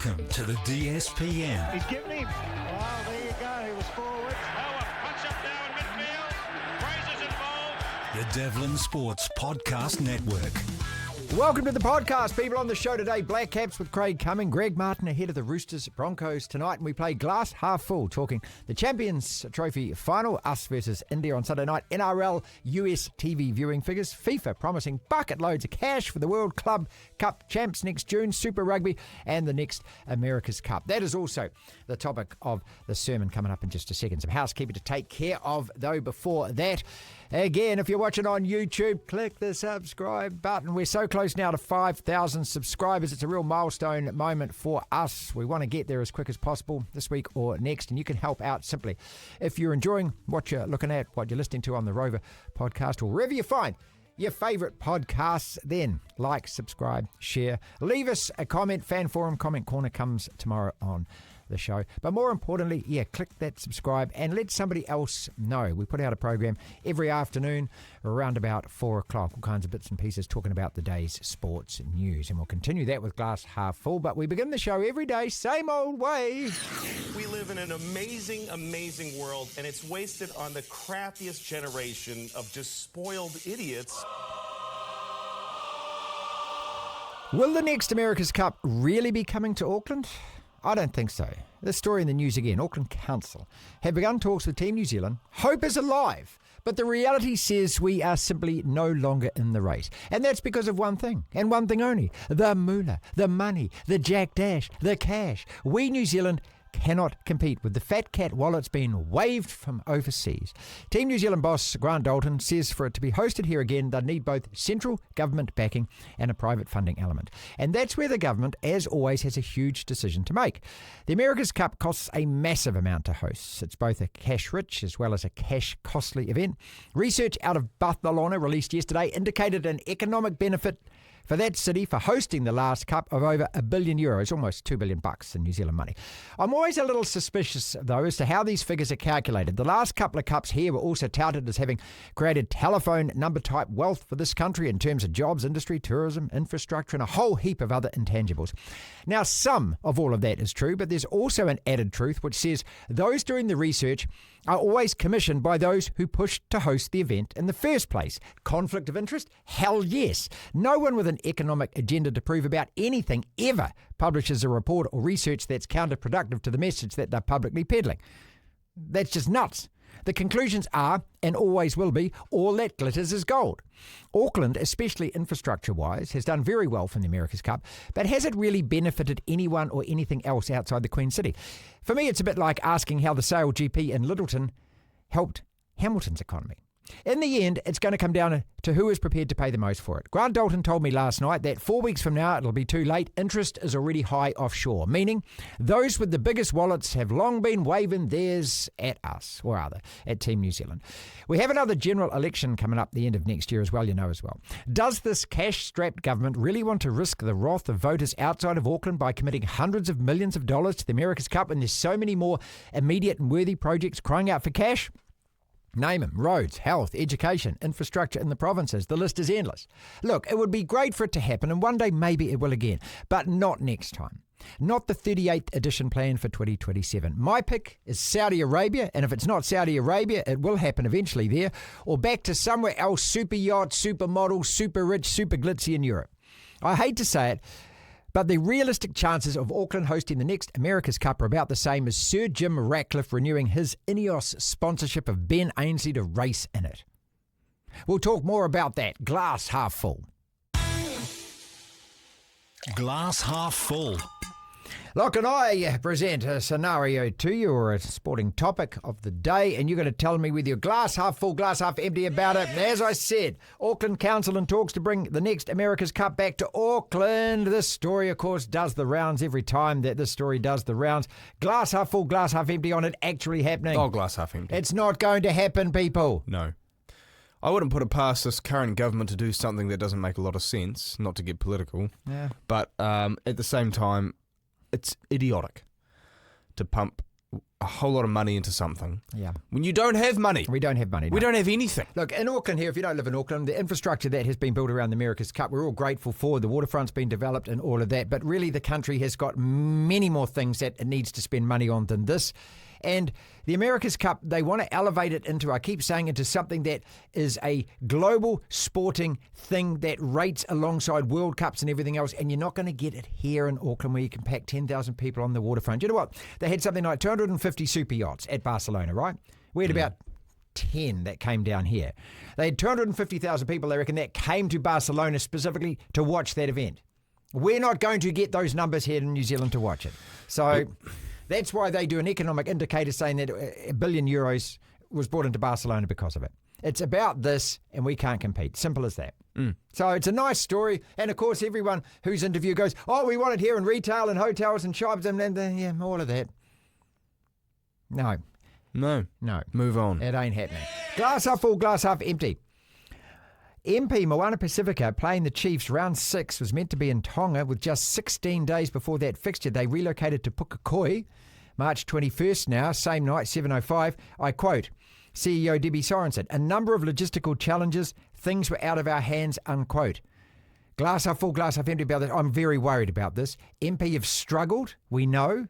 Welcome to the DSPN. He's given him. Wow, there you go. He was forward. Oh, a punch up now in midfield. Fraser's involved. The Devlin Sports Podcast Network. Welcome to the podcast, people. On the show today, Black Caps with Craig Cumming, Greg Martin ahead of the Roosters Broncos tonight, and we play glass half full, talking the Champions Trophy final, us versus India on Sunday night, NRL US TV viewing figures, FIFA promising bucket loads of cash for the World Club Cup champs next June, Super Rugby, and the next America's Cup. That is also the topic of the sermon coming up in just a second. Some housekeeping to take care of, though, before that. Again, if you're watching on YouTube, click the subscribe button. We're so close now to 5,000 subscribers. It's a real milestone moment for us. We want to get there as quick as possible this week or next, and you can help out simply. If you're enjoying what you're looking at, what you're listening to on the Rover podcast, or wherever you find your favourite podcasts, then like, subscribe, share, leave us a comment. Fan Forum Comment Corner comes tomorrow on the show. But more importantly, click that subscribe and let somebody else know. We put out a program every afternoon around about 4 o'clock, all kinds of bits and pieces talking about the day's sports news. And we'll continue that with Glass Half Full. But we begin the show every day, same old way. We live in an amazing, amazing world, and it's wasted on the crappiest generation of just spoiled idiots. Will the next America's Cup really be coming to Auckland? I don't think so. This story in the news again. Auckland Council have begun talks with Team New Zealand. Hope is alive, but the reality says we are simply no longer in the race. And that's because of one thing, and one thing only. The moolah, the money, the jack dash, the cash. We, New Zealand, cannot compete with the fat cat wallets being waved from overseas. Team New Zealand boss Grant Dalton says for it to be hosted here again, they'd need both central government backing and a private funding element. And that's where the government, as always, has a huge decision to make. The America's Cup costs a massive amount to host. It's both a cash-rich as well as a cash-costly event. Research out of Barcelona released yesterday indicated an economic benefit for that city for hosting the last Cup of over €1 billion, almost $2 billion in New Zealand money. I'm always a little suspicious, though, as to how these figures are calculated. The last couple of Cups here were also touted as having created telephone number type wealth for this country in terms of jobs, industry, tourism, infrastructure, and a whole heap of other intangibles. Now, some of all of that is true, but there's also an added truth which says those doing the research are always commissioned by those who pushed to host the event in the first place. Conflict of interest? Hell yes. No one with an economic agenda to prove about anything ever publishes a report or research that's counterproductive to the message that they're publicly peddling. That's just nuts. The conclusions are, and always will be, all that glitters is gold. Auckland, especially infrastructure-wise, has done very well from the America's Cup, but has it really benefited anyone or anything else outside the Queen City? For me, it's a bit like asking how the Sail GP in Littleton helped Hamilton's economy. In the end, it's going to come down to who is prepared to pay the most for it. Grant Dalton told me last night that 4 weeks from now, it'll be too late. Interest is already high offshore, meaning those with the biggest wallets have long been waving theirs at us, or rather, at Team New Zealand. We have another general election coming up the end of next year as well, as well. Does this cash-strapped government really want to risk the wrath of voters outside of Auckland by committing hundreds of millions of dollars to the America's Cup when there's so many more immediate and worthy projects crying out for cash? Name them: roads, health, education, infrastructure in the provinces. The list is endless. Look, it would be great for it to happen, and one day maybe it will again, but not next time. Not the 38th edition plan for 2027. My pick is Saudi Arabia, and if it's not Saudi Arabia, it will happen eventually there, or back to somewhere else, super yacht, super model, super rich, super glitzy in Europe. I hate to say it, but the realistic chances of Auckland hosting the next America's Cup are about the same as Sir Jim Ratcliffe renewing his Ineos sponsorship of Ben Ainsley to race in it. We'll talk more about that. Glass half full. Glass Half Full. Look, and I present a scenario to you, or a sporting topic of the day, and you're going to tell me with your glass half full, glass half empty about it. As I said, Auckland Council in talks to bring the next America's Cup back to Auckland. This story, of course, does the rounds every time that this story does the rounds. Glass half full, glass half empty on it actually happening. Oh, glass half empty. It's not going to happen, people. No. I wouldn't put it past this current government to do something that doesn't make a lot of sense, not to get political. Yeah. But at the same time, it's idiotic to pump a whole lot of money into something. Yeah. When you don't have money. We don't have money. We no. don't have anything. Look, in Auckland here, if you don't live in Auckland, the infrastructure that has been built around the America's Cup, we're all grateful for. The waterfront's been developed and all of that. But really, the country has got many more things that it needs to spend money on than this. And the America's Cup, they want to elevate it into, I keep saying, into something that is a global sporting thing that rates alongside World Cups and everything else. And you're not going to get it here in Auckland where you can pack 10,000 people on the waterfront. You know what? They had something like 250 super yachts at Barcelona, right? We had about 10 that came down here. They had 250,000 people, they reckon, that came to Barcelona specifically to watch that event. We're not going to get those numbers here in New Zealand to watch it. So that's why they do an economic indicator saying that €1 billion was brought into Barcelona because of it. It's about this and we can't compete. Simple as that. So it's a nice story. And of course, everyone who's interviewed goes, oh, we want it here in retail and hotels and shops and yeah, all of that. No. Move on. It ain't happening. Glass half full, glass half empty. MP Moana Pasifika playing the Chiefs round 6 was meant to be in Tonga with just 16 days before that fixture. They relocated to Pukekohe, March 21st now, same night, 7:05. I quote, CEO Debbie Sorensen, a number of logistical challenges, things were out of our hands, unquote. Glass half full, glass half empty about this. I'm very worried about this. MP have struggled, we know.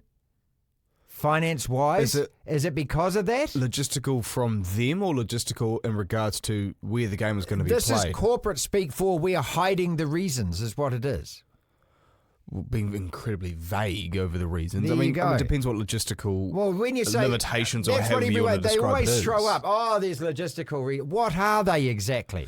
Finance-wise, is it because of that? Logistical from them or logistical in regards to where the game is going to be played? This is corporate speak for we are hiding the reasons is what it is. Being incredibly vague over the reasons. There you go. It depends what logistical when you say, limitations or that's however what you want to they describe always it throw is. up, oh, there's logistical what are they exactly?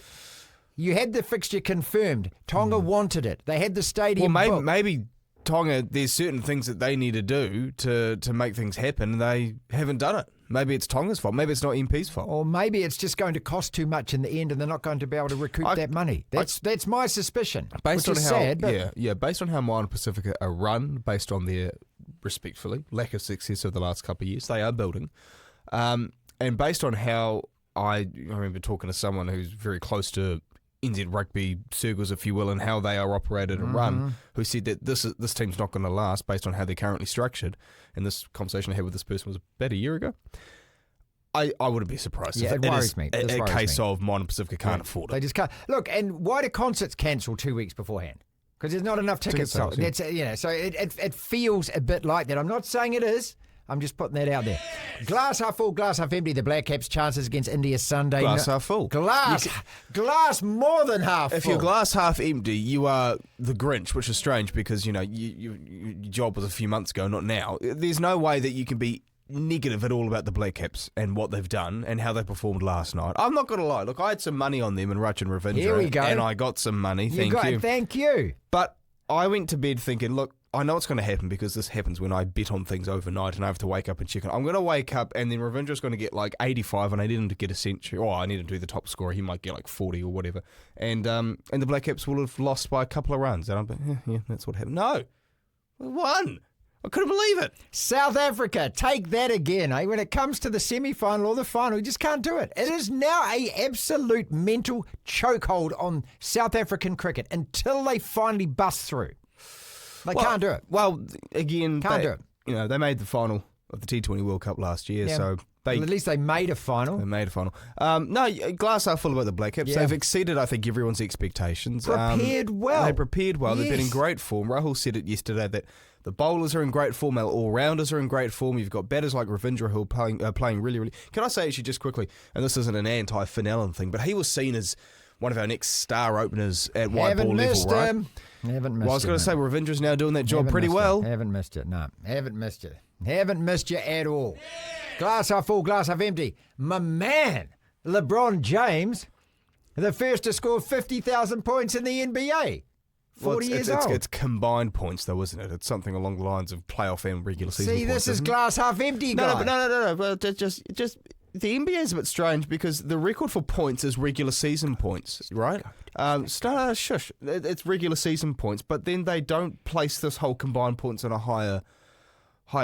You had the fixture confirmed. Tonga wanted it. They had the stadium booked. Maybe Tonga, there's certain things that they need to do to make things happen, and they haven't done it. Maybe it's Tonga's fault. Maybe it's not MP's fault. Or maybe it's just going to cost too much in the end, and they're not going to be able to recoup that money. That's my suspicion. Based which on is how, sad, but based on how Moana Pasifika are run, based on their, respectfully, lack of success of the last couple of years, they are building, and based on how I remember talking to someone who's very close to NZ rugby circles, if you will, and how they are operated and run, who said that this team's not going to last based on how they're currently structured. And this conversation I had with this person was about a year ago. I wouldn't be surprised if it worries me. a case of Moana Pasifika can't afford it. They just can't. Look, and why do concerts cancel 2 weeks beforehand? Because there's not enough tickets sold. Ticket That's so it feels a bit like that. I'm not saying it is. I'm just putting that out there. Glass half full, glass half empty. The Black Caps' chances against India Sunday. Glass half full. Glass more than half full. If you're glass half empty, you are the Grinch, which is strange because, your job was a few months ago, not now. There's no way that you can be negative at all about the Black Caps and what they've done and how they performed last night. I'm not going to lie. Look, I had some money on them in Rutch and Ravindra. Here we go. And I got some money. Thank you. Thank you. But I went to bed thinking, look, I know it's going to happen because this happens when I bet on things overnight and I have to wake up and check it. I'm going to wake up and then Ravindra's going to get like 85 and I need him to get a century. Or I need him to do the top scorer. He might get like 40 or whatever. And the Black Caps will have lost by a couple of runs. And I'm like, yeah, that's what happened. No, we won. I couldn't believe it. South Africa, take that again. When it comes to the semi-final or the final, we just can't do it. It is now a absolute mental chokehold on South African cricket until they finally bust through. They can't do it. Well, again, Can't do it. They made the final of the T20 World Cup last year, so Well, at least they made a final. They made a final. No, glass half full about the Black Caps. Yeah. They've exceeded, I think, everyone's expectations. Prepared well. They prepared well. They've been in Yes. great form. Rahul said it yesterday that the bowlers are in great form. Our all-rounders are in great form. You've got batters like Ravindra who are playing really, really... Can I say actually just quickly, and this isn't an anti-Finn Allen thing, but he was seen as one of our next star openers at white ball level, right? Haven't missed Well, I was going to say Ravindra's now doing that job pretty well. Haven't missed it. No, haven't missed you. Haven't missed you at all. Glass half full, glass half empty. My man, LeBron James, the first to score 50,000 points in the NBA. 40 years old. It's combined points, though, isn't it? It's something along the lines of playoff and regular season See, points. this is isn't it? glass half empty, guy. No. Well, just the NBA is a bit strange because the record for points is regular season points, right? Shush. It's regular season points, but then they don't place this whole combined points on a higher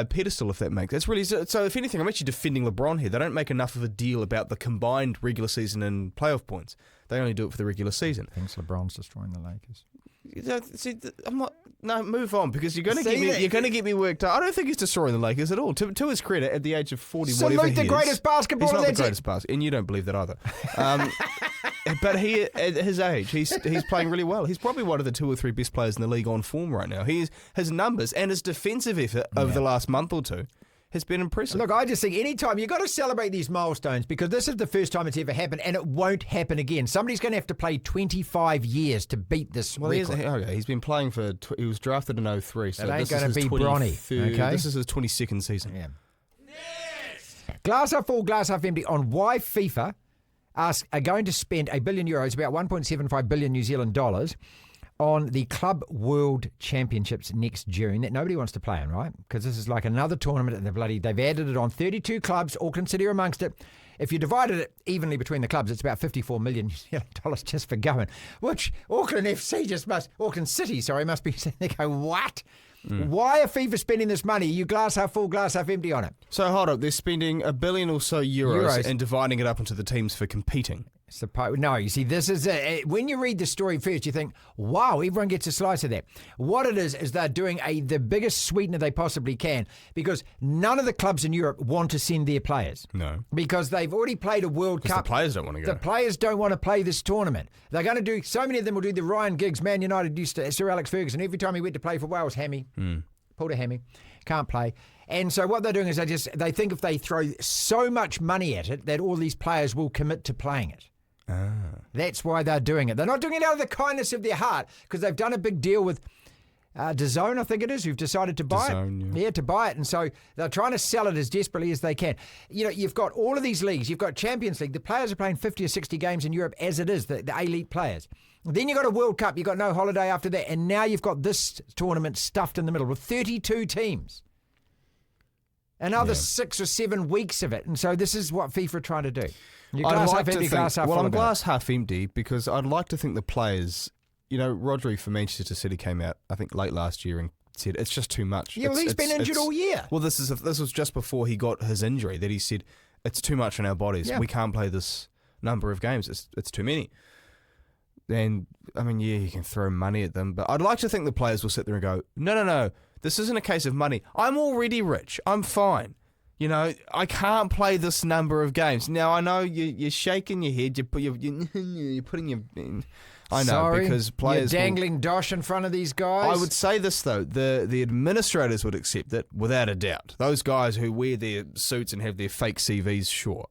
pedestal, if that makes sense. Really, so if anything, I'm actually defending LeBron here. They don't make enough of a deal about the combined regular season and playoff points. They only do it for the regular season. Thinks LeBron's destroying the Lakers. See, I'm not. No, move on because you're going to get me worked up. I don't think he's destroying the Lakers at all. To his credit, at the age of 40, Salute whatever he the greatest basketballer. He's not the greatest basketballer, and you don't believe that either. But he, at his age, he's playing really well. He's probably one of the 2 or 3 best players in the league on form right now. His numbers and his defensive effort over the last month or two has been impressive. Look, I just think anytime you've got to celebrate these milestones because this is the first time it's ever happened and it won't happen again. Somebody's going to have to play 25 years to beat this record. He's been playing for. He was drafted in 2003, so it ain't this going is to his be Bronny. Okay? This is his 22nd season. Yeah. Glass half full, glass half empty on why FIFA are going to spend €1 billion, about 1.75 billion New Zealand dollars, on the Club World Championships next June that nobody wants to play in, right? Because this is like another tournament and they've added it on 32 clubs, Auckland City are amongst it. If you divided it evenly between the clubs, it's about $54 million just for going, which Auckland City must be saying, they go, what? Why are FIFA spending this money? You glass half full, glass half empty on it. So hold up, they're spending $1 billion or so euros and dividing it up into the teams for competing. No, you see, this is when you read the story first, you think, wow, everyone gets a slice of that. What it is they're doing the biggest sweetener they possibly can because none of the clubs in Europe want to send their players. No. Because they've already played a World Cup. The players don't want to go. The players don't want to play this tournament. They're going to do, so many of them will do the Ryan Giggs, Man United used to, Sir Alex Ferguson. Every time he went to play for Wales, hammy. Pulled a hammy. Can't play. And so what they're doing is they think if they throw so much money at it that all these players will commit to playing it. That's why they're doing it. They're not doing it out of the kindness of their heart because they've done a big deal with DAZN, I think it is, who've decided to buy it. Yeah, to buy it. And so they're trying to sell it as desperately as they can. You know, you've got all of these leagues. You've got Champions League. The players are playing 50 or 60 games in Europe as it is, the elite players. Then you've got a World Cup. You've got no holiday after that. And now you've got this tournament stuffed in the middle with 32 teams. Another 6 or 7 weeks of it. And so this is what FIFA are trying to do. Glass half empty, glass half full. Well, I'm glass half empty because I'd like to think the players, you know, Rodri for Manchester City came out, I think, late last year and said it's just too much. Yeah, well, he's been injured all year. Well, this was just before he got his injury that he said it's too much on our bodies. Yeah. We can't play this number of games. It's too many. And, I mean, yeah, you can throw money at them, but I'd like to think the players will sit there and go, no, this isn't a case of money. I'm already rich. I'm fine. You know, I can't play this number of games. Now, I know you're shaking your head. You're putting your... I know, because players... You're dangling dosh in front of these guys? I would say this, though. The administrators would accept it, without a doubt. Those guys who wear their suits and have their fake CVs, sure.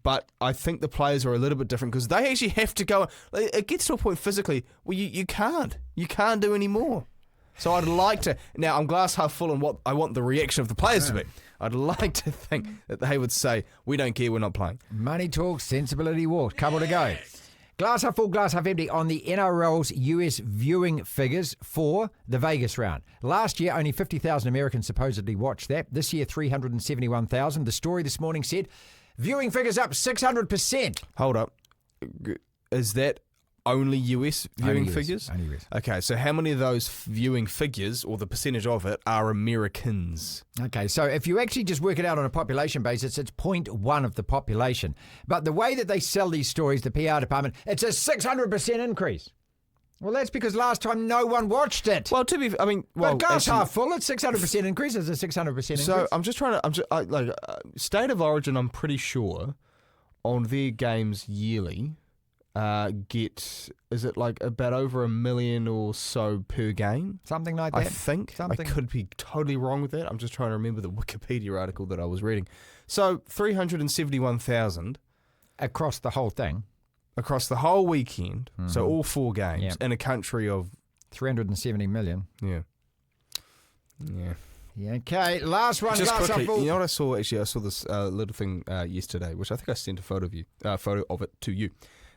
But I think the players are a little bit different because they actually have to go... It gets to a point physically where you can't. You can't do any more. So I'd like to... Now, I'm glass half full on what I want the reaction of the players to be. I'd like to think that they would say, we don't care, we're not playing. Money talks, sensibility walks. Couple to go. Glass half full, glass half empty on the NRL's US viewing figures for the Vegas round. Last year, only 50,000 Americans supposedly watched that. This year, 371,000. The story this morning said, viewing figures up 600%. Hold up. Is that only US viewing figures? Only US. Okay, so how many of those viewing figures, or the percentage of it, are Americans? Okay, so if you actually just work it out on a population basis, it's 0.1 of the population. But the way that they sell these stories, the PR department, it's a 600% increase. Well, that's because last time no one watched it. Well, but glass half full, it's 600% increase. It's a 600% increase. So I'm just trying to, State of Origin, I'm pretty sure, on their games yearly, is it like about over 1 million or so per game? Something like that. I think. I could be totally wrong with that. I'm just trying to remember the Wikipedia article that I was reading. So 371,000. Across the whole thing. Across the whole weekend. Mm-hmm. So all 4 games in a country of 370 million. Yeah. Yeah, okay, last one. Just quickly, you know what I saw? Actually, I saw this little thing yesterday, which I think I sent a photo of it to you.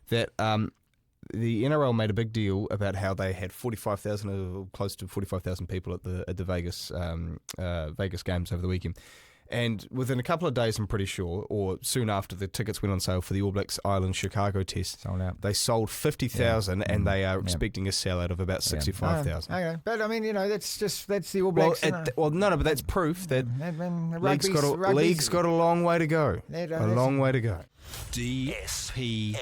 That the NRL made a big deal about how they had 45,000 or close to 45,000 people at the Vegas Vegas games over the weekend. And within a couple of days, I'm pretty sure, or soon after the tickets went on sale for the All Blacks Ireland Chicago test, sold out. They sold 50,000 and they are expecting a sellout of about 65,000. Okay, but I mean, you know, that's the All Blacks. But that's proof that league's got a long way to go. A long way to go. DSPN.